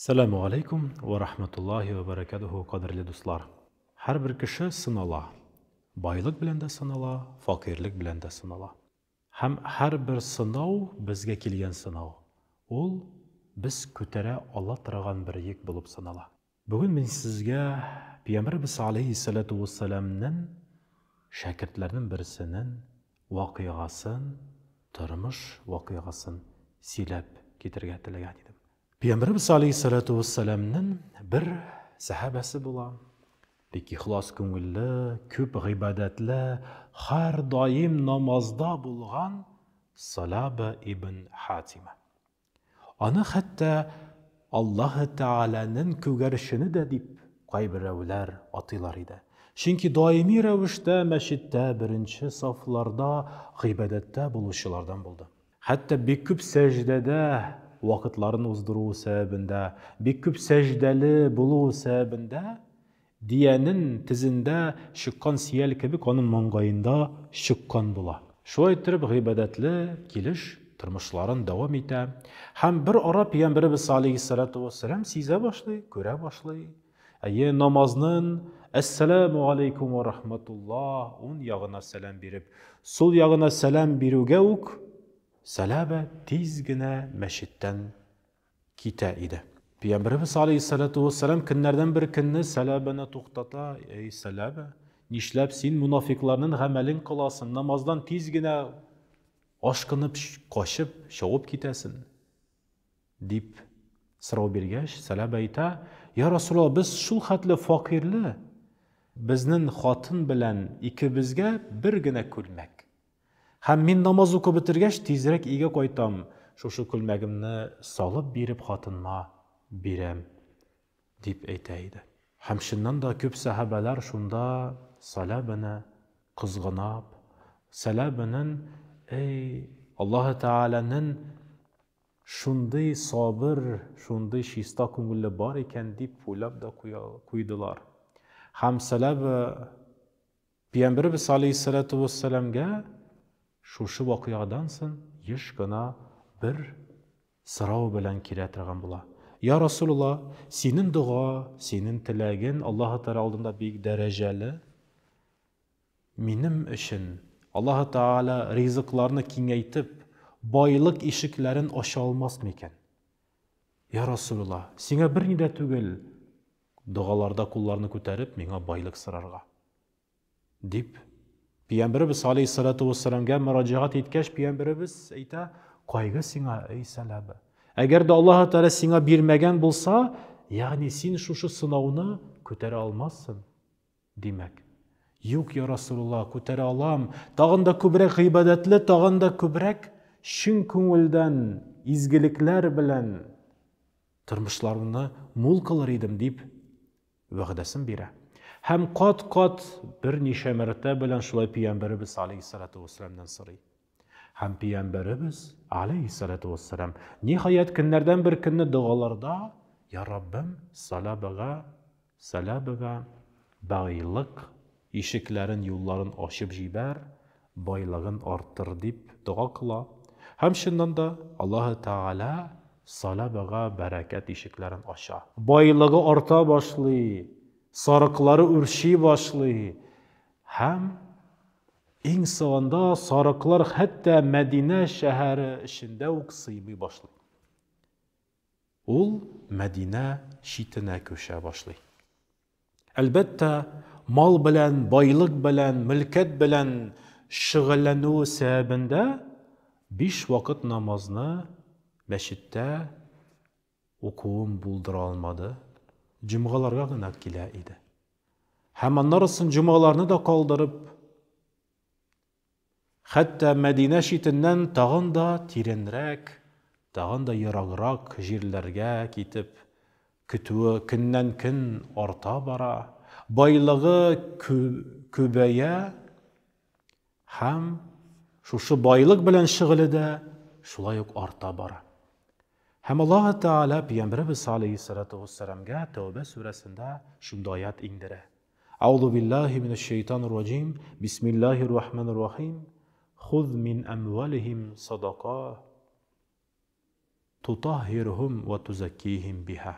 Assalamu alaikum wa rahmatullahi wa barakatuhu qadrli dostlar. Har bir kishi sınala. Boylik bilan da sınala, fakirlik bilan da sınala. Ham har bir sınov bizga kelgan sınov. Ol biz ko'tara ola turgan bir yuk bo'lib sınala. Bugun men sizga Payg'ambarimiz alayhissalatu vassalamning shogirdlarining birisining voqeasin, turmush voqeasin silab ketirga tilagan edim. Payg'ambarimiz alayhissalatu vassalamning bir sahabasi bo'lar. Pek ixlos ko'ngilli, ko'p ibodatli, har doim namozda bo'lgan Salaba ibn Hatima. Ana hatta Alloh taolaning ko'garishini da deb qaybirovlar otilar edi. Chunki doimiy ravishda masjidda birinchi saflarda ibodatda bo'luvchilardan bo'ldi. Hatta bek ko'p sajdada vaqtlarini uzdiruv sababında, bek ko'p sajdali bo'luv sababında diyenin tizinde şıkkan siyel gibi onun mangayında şıkkan bula. Şu aytırıp gıybadetli keliş turmuşların devam ete. Hem bir ara Peygamberimiz aleyhissalatu vesselam size başlay, göre başlay. Namazının Esselamu aleykum ve rahmetullah on yağına selam berip, sol yağına selam beruge uk Salaba tezgine meşitten kita idi. Peygamberimiz aleyhissalatu vesselam günlerden bir günni Salaba'na to'xtata, ey Salaba, nishlab sen munofiqlarning amalin qilasin, namozdan tezgina oshqinib qochib, shovib ketasin deb so'rov bergach, Salaba ayta, ya Rasululloh, biz shul xatli faqirli, bizning xotin bilan ikkimizga birgina ko'lmak. Hem men namoz o'qib bitirgach tezroq uyga qaytam, shu ko'lmagimni solib berib xotinma berem deb aytaydi. Hem shundan da ko'p sahabalar shunda Salabani qizg'anib, Salabaning ey Alloh taolaning shunday sabr, shunday shista ko'ngilli bor ekan deb o'ylab da qo'ydilar. Ham Salaba Payg'ambarimiz alayhissalatu vassalamga şu voqeadan so'ng yeshgina bir so'rov bilan kelatirgan bo'lar. Ya Rasululloh, senin duo, senin tilagin Alloh taolo oldida bek darajali. Menim uchun Alloh taolo rizqlarni kengaytib, boylik eshiklarini ocha olmasmikan? Ya Rasululloh, senga bir nida tugil, duolarda qo'llarni ko'tarib menga boylik so'rarga deb Peygamberimiz aleyhissalatu vesselamga müracaat etgach, Peygamberimiz ayta, qayga senga ey Salaba. Agar da Alloh taolo senga bermagan bo'lsa, ya'ni sen shu sinovni ko'tara olmassın demak. Yo'q ya Rasululloh, ko'tara olam. Tag'in da ko'proq ibodatli, tag'in da ko'proq shin ko'ngildan izgiliklar bilan turmushlarimni mo'l qilar edim deb va'dasin beradi. Hem qat bir necha marta bilan shulay Payg'ambarimiz alayhissalatu vassalamdan so'ray. Hem Payg'ambarimiz alayhissalatu vassalam nihoyat kunlardan bir kunni duolarda, ya Rabbim, Salabaga boylik eshiklarin, yo'llarin ochib jibar, boylig'in orttir deb duo qila. Hem shundan da Alloh taolo Salabaga barakat eshiklarini ocha. Boyligi orta boshli, sarıqları ürşi başlı. Hem en sonunda sarıqlar hatta Medine şehri içinde sıyımı başlı. Ol Medine şitine köşe başlı. Elbette mal bilen, baylık bilen, mülket bilen şıgıllanu sebebinde 5 vakit namazını meşitte okuğum buldura almadı. Cumgalarga gına kila idi. Hemen narısın cumgalarını da kaldırıp, hatta Medine şitinden tağın da tirenrek, tağın da yaragırak jirlerge kitip, kütüğü künden kün orta bara, baylığı kübeye, hem şu baylık bilen şıgılı da şulay yok orta bara. Hem Allah Teala Peygamberimiz aleyhissalatu vesselamga Tevbe suresinde şunday ayet indire. Euzu billahi mineşşeytanirracim. Bismillahirrahmanirrahim. Khuz min amwalihim sadaqa tutahhiruhum ve tuzakkihim biha.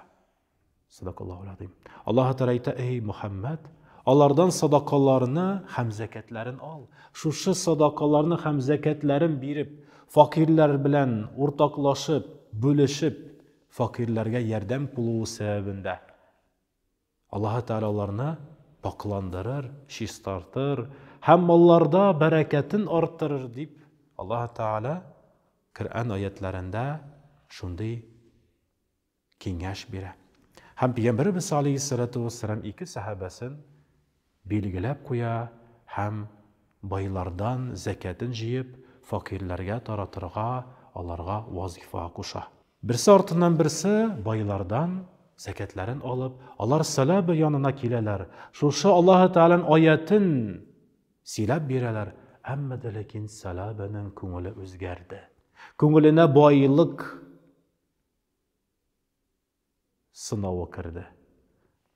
Sadakallahu azim. Allah Teala ayta: "Ey Muhammed, alardan sadakalarını hem zeketlerin al. Şuşu sadakalarını hem zeketlerin birip, fakirler bilen ortaklaşıp, bölüşüp, fakirlerge yardım kılığı sebebinde Allah Teala'larını paklandırır, şiştartır, hem mallarda bereketin arttırır" deyip Allah Teala Kur'an ayetlerinde şunday kengaş bire. Hem Peygamberimiz Aleyhissalatu vesselam iki sahabesin bilgilep koya, hem baylardan zeketin jiyip fakirlerge taratırga, alarga vazifa kuşa. Birisi artından birisi baylardan zeketlerin alıp, alar salabı yanına kileler. Şuşa Allah-u Teala'nın ayetin silab bireler. Amma da lekin salabının köngülü özgerdi. Köngüline baylık sınavı kirdi.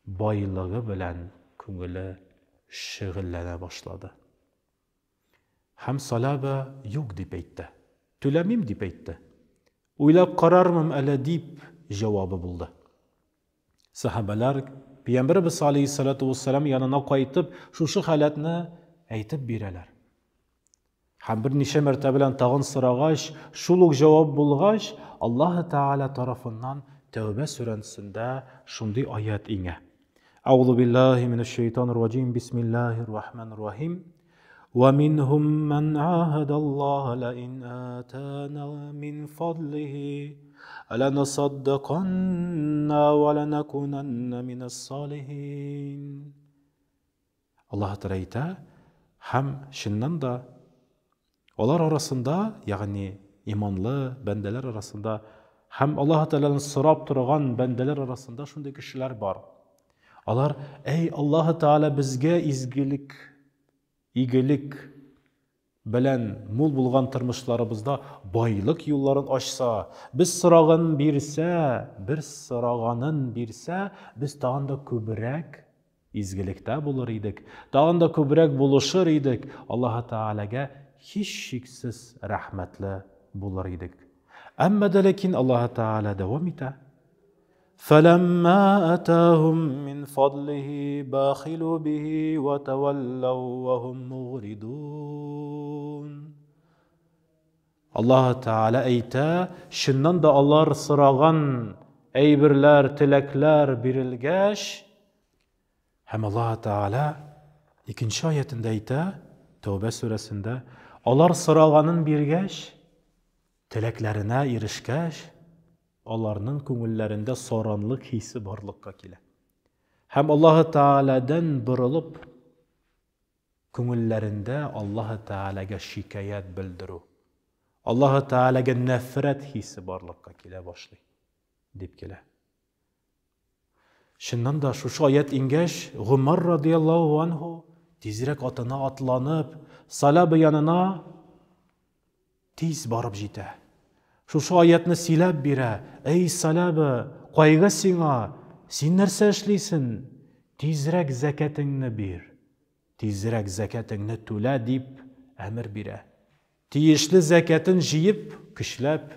Baylığı bilen köngülü şıgıllana başladı. Hem salaba yok dip eytti. Tülemim dip eytti. Uylap kararmım ele dip cevabı buldu. Sahabeler Peygamberimiz Aleyhissalatu vesselam yanına kayıtıp şu halatını aytıp bireler. Hem bir neçe mertebelen tağın sırağaş, şuluk cevap bulgaş, Allah Teala tarafından Tevbe suresinde şunday ayet ine. Euzu billahi mineşşeytanirracim. Bismillahirrahmanirrahim. وَمِنْهُمْ مَنْ عَاهَدَ اللّٰهَ لَئِنْ آتَانَا مِنْ فَضْلِهِ أَلَنَصَدَّقَنَّ وَلَنَكُونَنَّ مِنَ الصَّالِحِينَ. Allah Teala hem şundan da onlar arasında, yani imanlı bendeler arasında, hem Allah Teala'nın sırap durgan bendeler arasında şunday kişiler var. Onlar, ey Allah Teala bizge izgilik, iyilik bilen mul bulgan tırmışlarımızda baylık yolların açsa, biz sırağın birse, biz tağında köbürek izgilikte bulur idik, tağında köbürek buluşur idik, Allah Teala'ga hiç şiksiz rahmetli bulur idik. Amma da lekin Allah Teala devam ete. فَلَمَّا أَتَاهُمْ مِنْ فَضْلِهِ بَخِلُوا بِهِ وَتَوَلَّوْا وَهُمْ مُغْرِضُونَ. Allah Teala eyte, şundan da Allah sırağan eybirler, tilekler birilgeş. Hem Allah Teala ikinci ayetinde eyte, Tevbe suresinde, Allah sırağanın birgeş, tileklerine erişkeş, onların köngüllerinde soranlık hissi barlıkka kile. Hem Allah Teala'dan bırılıp, köngüllerinde Allah Teala'ga şikayet bildiru, Allah Teala'ga nefret hissi barlıkka kile başlay, dip kile. Şundan da şu ayet ingeş, Ömer radıyallahu anhu tezirek atına atlanıp, salabı yanına tiz barıp jite. Şu ayetini silab bire, ey salabı, qayga sina, sen nerse işleysin, tezirek zekatını bir, tezirek zekatını tüle deyip emir bire. Tiyişli zekatını jiyip, kışlap,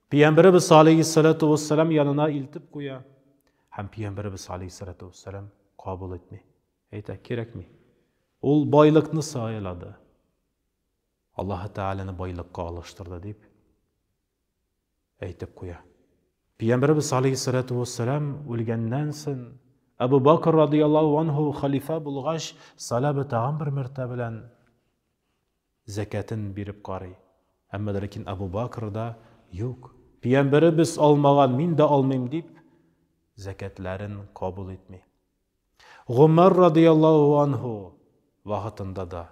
Peygamberimiz Aleyhissalatu vesselam yanına iltip koya. Hem Peygamberimiz Aleyhissalatu vesselam kabul etme. Eyte, gerek mi? Ol baylıkını sayıladı. Allah Teala'nı baylıkka alıştırdı deyip, eytip koya. Peygamberimiz Aleyhissalatu vesselam ölgenden sin, Ebu Bakr radıyallahu anhu halife bulgaş, salabı tağın bir mertebelen zekatın birip qarı. Ama lakin Ebu Bakr'da yok. Peygamberimiz almagan, min de almayım deyip, zekatların kabul etme. Ömer radıyallahu anhu vaxtında da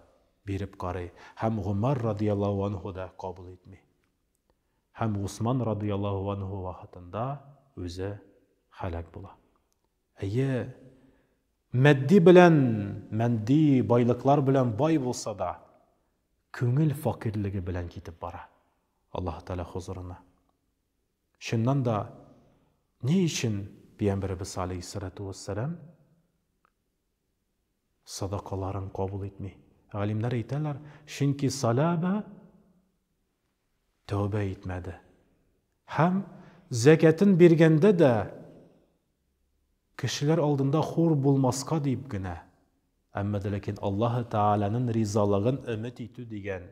birip qarı. Hem Ömer radıyallahu anhu da kabul etme. Hem Osman radıyallahu anhu vaxtında özü halak bula. Eye maddi baylıklar bilen bay bulsa da köngül fakirligi bilen gidip bara Allah Teala huzuruna. Şundan da ne için Peygamberimiz Aleyhissalatu vesselam sadakaların kabul etmeyi? Alimler eyterler, çünkü salaba tövbe etmedi. Hem zekatın birgende de Кешеләр алдында хур булмаска дип генә, әмма дә ләкин Аллаһы Тәгаләнең ризалыгын өмет итү дигән,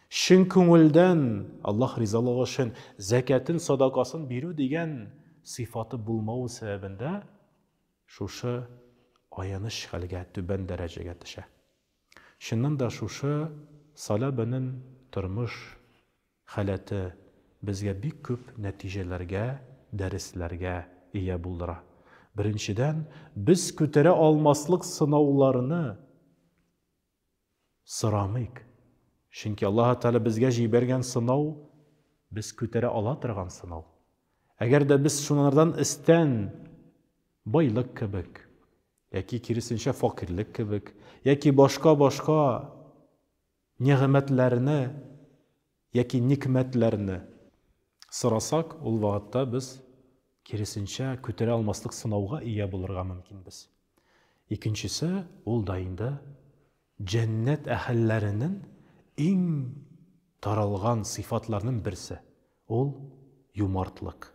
чын күңелдән Аллаһ ризалыгы өчен зәкатын, садакасын бирү дигән сыйфаты булмау сәбәбендә шушы аяныч хәлгә, түбән дәрәҗәгә төшә. Чыннан да шушы салабының тормыш халәте безгә бик күп нәтиҗәләргә, дәресләргә ия булдыра. Беренчедән, без күтәрә алмаслык сынауларны сорамыйк. Чөнки Аллаһ Тәгалә безгә җибәргән сынау без күтәрә ала торган сынау. Әгәр дә без шунардан истән байлык кебек, яки киресенчә факирлек кебек, яки башка нигъмәтләрне, яки никмәтләрне сорасак, ул вакытта без киресенчә күтәрә алмаслык сынауга ия булырга мөмкинбез. Икенчесе, ул да инде җәннәт әһелләренең иң таралган сыйфатларының берсе. Ул юмартлык.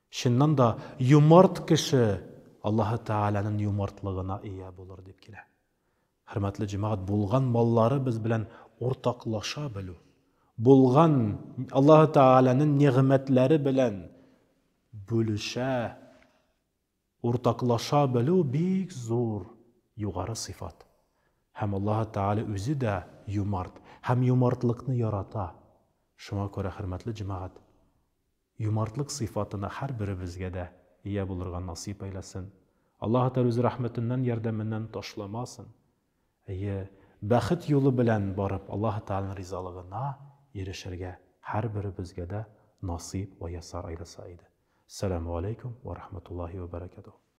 Чыннан да юмарт кеше Аллаһы Тәгаләнең юмартлыгына ия булыр дип килә. Хөрмәтле җәмәгать, булган маллары без белән уртаклаша белү, булган Аллаһы Тәгаләнең нигъмәтләре белән бүлешә, уртаклаша белү бик зур, югары сыйфат. Һәм Аллаһы Тәгалә үзе дә юмарт, һәм юмартлыкны ярата. Шуңа күрә, хөрмәтле җәмәгать, юмартлык сыйфатына һәрберебезгә дә ия булырга насип әйләсен. Аллаһ Тәгалә үз рәхмәтеннән, ярдәменнән ташламасын. Бәхет юлы белән барып, Аллаһ Тәгаләнең ризалыгына ирешергә һәрберебезгә дә насип ва ясар әйләсә иде. Ассаламу алейкум ва рахматуллаһи ва баракатуһ.